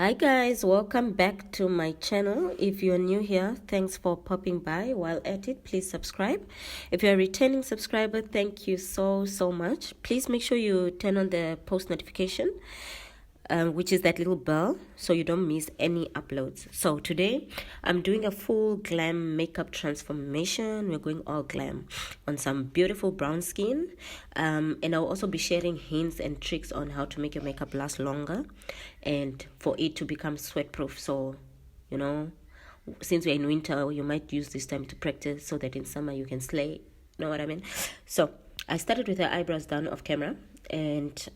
Hi guys, welcome back to my channel. If you're new here, thanks for popping by. While at it, please subscribe. If you're a returning subscriber, thank you so much. Please make sure you turn on the post notification, which is that little bell, so you don't miss any uploads. So today I'm doing a full glam makeup transformation. We're going all glam on some beautiful brown skin, and I'll also be sharing hints and tricks on how to make your makeup last longer and for it to become sweat proof. So since we're in winter, you might use this time to practice so that in summer you can slay. Know what I mean? So I started with the eyebrows done off camera, and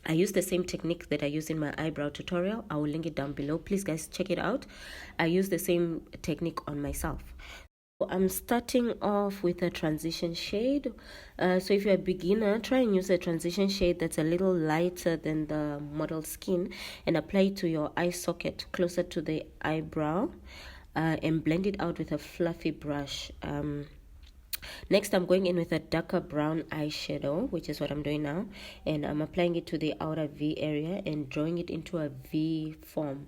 I use the same technique that I used in my eyebrow tutorial. I will link it down below. Please guys, check it out. I use the same technique on myself. I'm starting off with a transition shade. So if you're a beginner, try and use a transition shade that's a little lighter than the model skin and apply it to your eye socket closer to the eyebrow, and blend it out with a fluffy brush. Next, I'm going in with a darker brown eyeshadow, which is what I'm doing now, and I'm applying it to the outer V area and drawing it into a V form.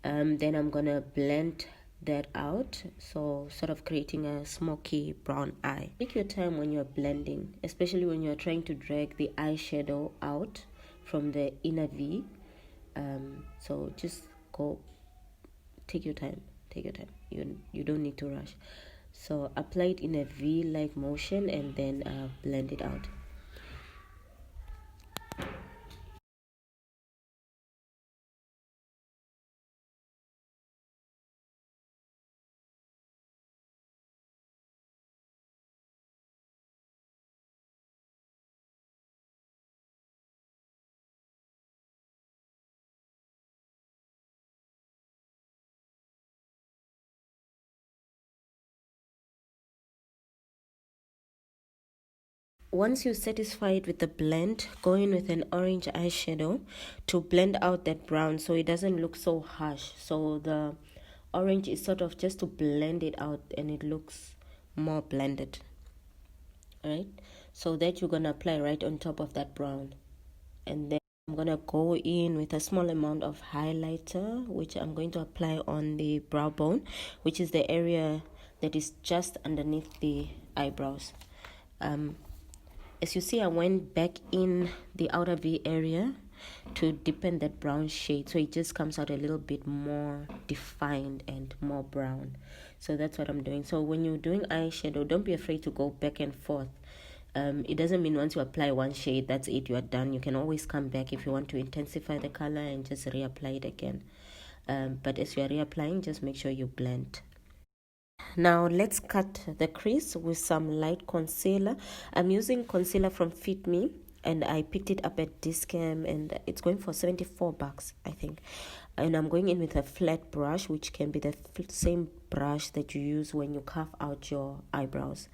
Then I'm gonna blend that out, so sort of creating a smoky brown eye. Take your time when you're blending, especially when you're trying to drag the eyeshadow out from the inner V. So just go, take your time. You don't need to rush. So apply it in a V-like motion and then blend it out. Once you're satisfied with the blend, go in with an orange eyeshadow to blend out that brown so it doesn't look so harsh. So the orange is sort of just to blend it out and it looks more blended. Alright, so that you're gonna apply right on top of that brown. And then I'm gonna go in with a small amount of highlighter, which I'm going to apply on the brow bone, which is the area that is just underneath the eyebrows. As you see, I went back in the outer V area to deepen that brown shade, so it just comes out a little bit more defined and more brown. So that's what I'm doing. So when you're doing eyeshadow, don't be afraid to go back and forth. It doesn't mean once you apply one shade, that's it, you are done. You can always come back if you want to intensify the color and just reapply it again. But as you are reapplying, just make sure you blend. Now let's cut the crease with some light concealer. I'm using concealer from Fit Me, and I picked it up at Discam, and it's going for 74 bucks, I think. And I'm going in with a flat brush, which can be the same brush that you use when you carve out your eyebrows,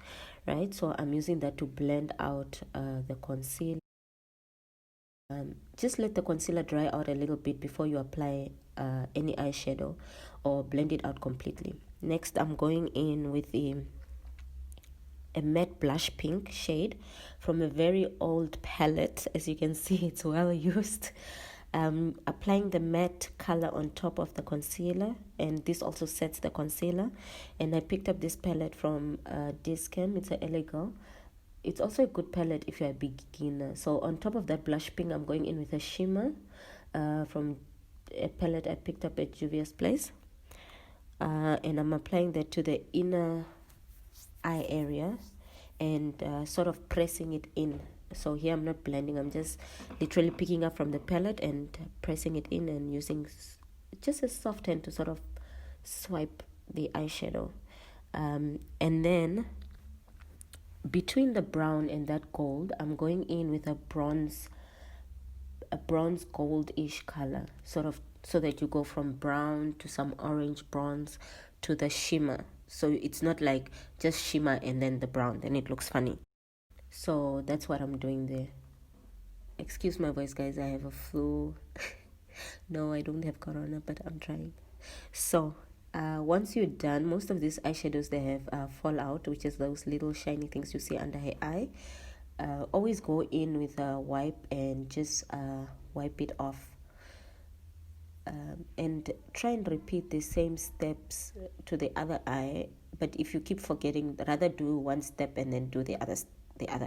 right? So I'm using that to blend out the concealer. Just let the concealer dry out a little bit before you apply any eyeshadow or blend it out completely. Next, I'm going in with a matte blush pink shade from a very old palette. As you can see, it's well used. Applying the matte color on top of the concealer, and this also sets the concealer. And I picked up this palette from Discam. It's a LA Girl. It's also a good palette if you're a beginner. So on top of that blush pink, I'm going in with a shimmer from a palette I picked up at Juvia's Place. And I'm applying that to the inner eye area and sort of pressing it in. So here I'm not blending, I'm just literally picking up from the palette and pressing it in and using just a soft hand to sort of swipe the eyeshadow. And then between the brown and that gold, I'm going in with a bronze goldish color, sort of, so that you go from brown to some orange bronze to the shimmer. So it's not like just shimmer and then the brown, then it looks funny. So that's what I'm doing there. Excuse my voice, guys, I have a flu. No, I don't have corona, but I'm trying. So once you're done, most of these eyeshadows, they have fallout, which is those little shiny things you see under her eye. Always go in with a wipe and just wipe it off. and try and repeat the same steps to the other eye. But if you keep forgetting, rather do one step and then do the other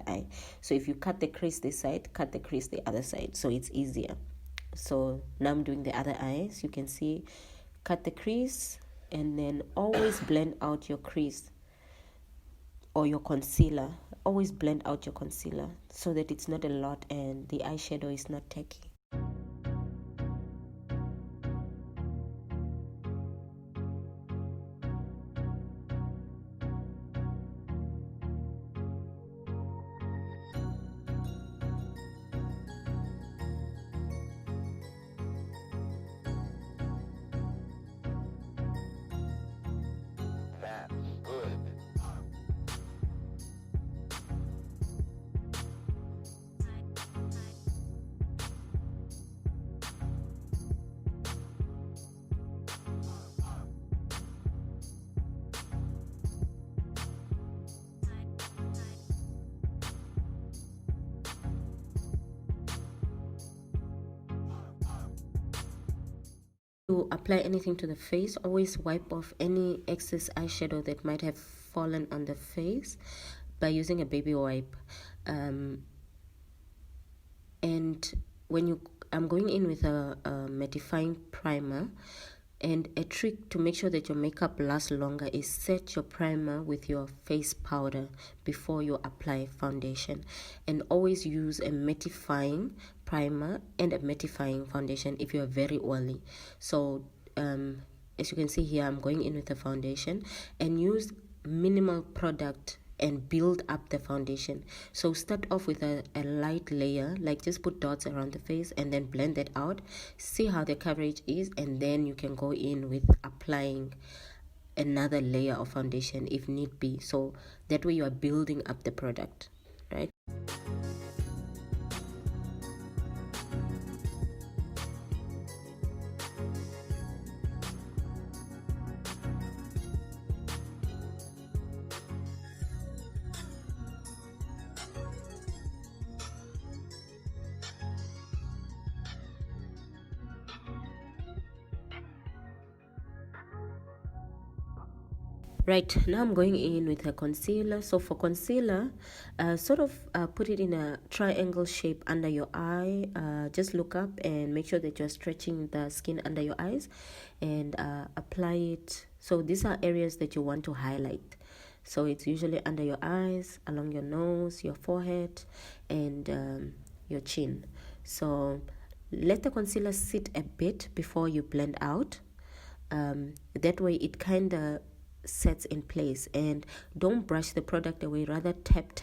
eye. So if you cut the crease this side, cut the crease the other side, so it's easier. So now I'm doing the other eye. So you can see, cut the crease and then always blend out your crease or your concealer. Always blend out your concealer so that it's not a lot and the eyeshadow is not tacky. To apply anything to the face, always wipe off any excess eyeshadow that might have fallen on the face by using a baby wipe. And when I'm going in with a mattifying primer. And a trick to make sure that your makeup lasts longer is set your primer with your face powder before you apply foundation. And always use a mattifying primer and a mattifying foundation if you're very oily. So as you can see here, I'm going in with the foundation and use minimal product and build up the foundation. So start off with a light layer, like just put dots around the face and then blend that out, see how the coverage is, and then you can go in with applying another layer of foundation if need be. So that way you are building up the product, right? Right, now I'm going in with a concealer. So for concealer, put it in a triangle shape under your eye. Just look up and make sure that you're stretching the skin under your eyes and apply it. So these are areas that you want to highlight. So it's usually under your eyes, along your nose, your forehead, and your chin. So let the concealer sit a bit before you blend out. That way it kind of sets in place. And don't brush the product away, rather tap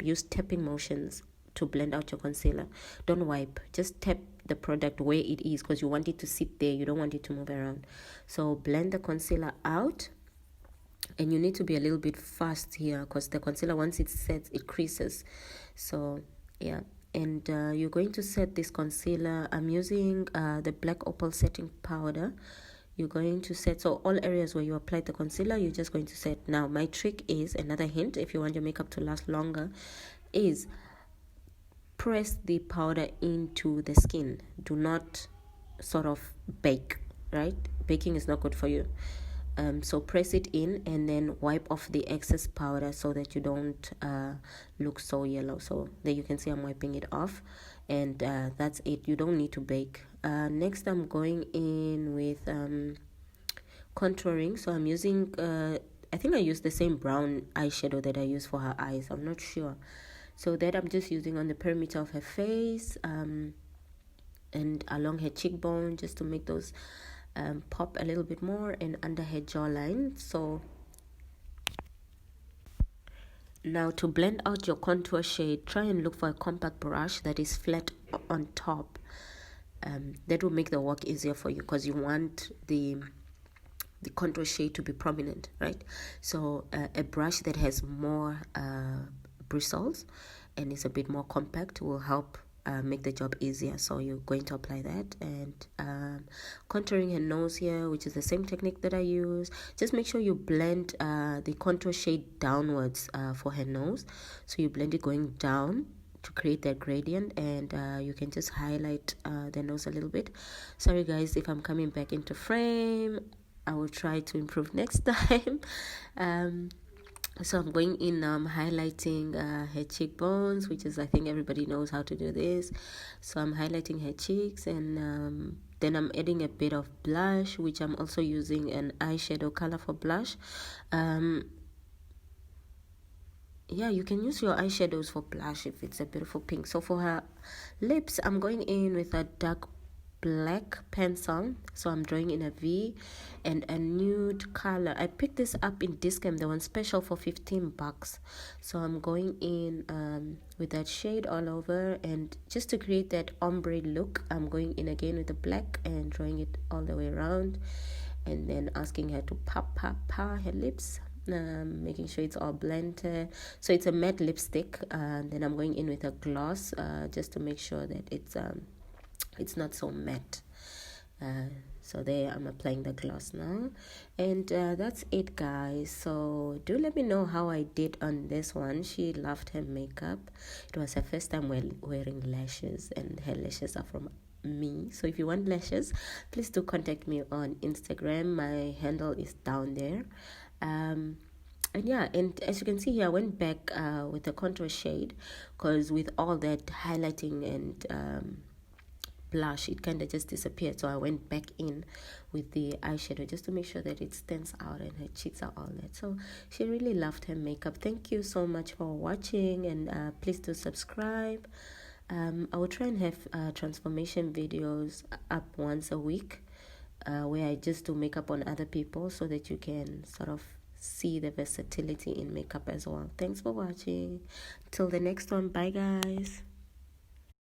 use tapping motions to blend out your concealer. Don't wipe, just tap the product where it is, because you want it to sit there, you don't want it to move around. So blend the concealer out, and you need to be a little bit fast here because the concealer, once it sets, it creases. So yeah, and you're going to set this concealer. I'm using the Black Opal setting powder. You're going to set, so all areas where you applied the concealer, you're just going to set. Now my trick is, another hint if you want your makeup to last longer, is press the powder into the skin. Do not sort of bake, right? Baking is not good for you. So press it in and then wipe off the excess powder so that you don't look so yellow. So there you can see I'm wiping it off, and that's it. You don't need to bake. Next I'm going in with contouring. So I'm using I think I use the same brown eyeshadow that I use for her eyes, I'm not sure. So that I'm just using on the perimeter of her face and along her cheekbone, just to make those pop a little bit more, and under her jawline. So now to blend out your contour shade, try and look for a compact brush that is flat on top. That will make the work easier for you, because you want the contour shade to be prominent, right? So a brush that has more bristles and is a bit more compact will help make the job easier. So you're going to apply that, and contouring her nose here, which is the same technique that I use. Just make sure you blend the contour shade downwards for her nose. So you blend it going down to create that gradient, and you can just highlight the nose a little bit. Sorry guys if I'm coming back into frame. I will try to improve next time. So I'm going in highlighting her cheekbones, which is, I think everybody knows how to do this. So I'm highlighting her cheeks, and then I'm adding a bit of blush, which I'm also using an eyeshadow color for blush. Yeah, you can use your eyeshadows for blush if it's a beautiful pink. So for her lips, I'm going in with a dark black pencil. So I'm drawing in a V and a nude color. I picked this up in Discount, the one special for $15. So I'm going in with that shade all over, and just to create that ombre look, I'm going in again with the black and drawing it all the way around, and then asking her to pop her lips, making sure it's all blended. So it's a matte lipstick, then I'm going in with a gloss just to make sure that it's not so matte. So there, I'm applying the gloss now, and that's it guys. So do let me know how I did on this one. She loved her makeup. It was her first time wearing lashes, and her lashes are from me. So if you want lashes, please do contact me on Instagram. My handle is down there. And yeah, and as you can see here, I went back with the contour shade, because with all that highlighting and blush, it kind of just disappeared. So I went back in with the eyeshadow just to make sure that it stands out and her cheeks are all that. So she really loved her makeup. Thank you so much for watching, and please do subscribe. I will try and have transformation videos up once a week, where I just do makeup on other people, so that you can sort of see the versatility in makeup as well. Thanks for watching. Till the next one, bye guys.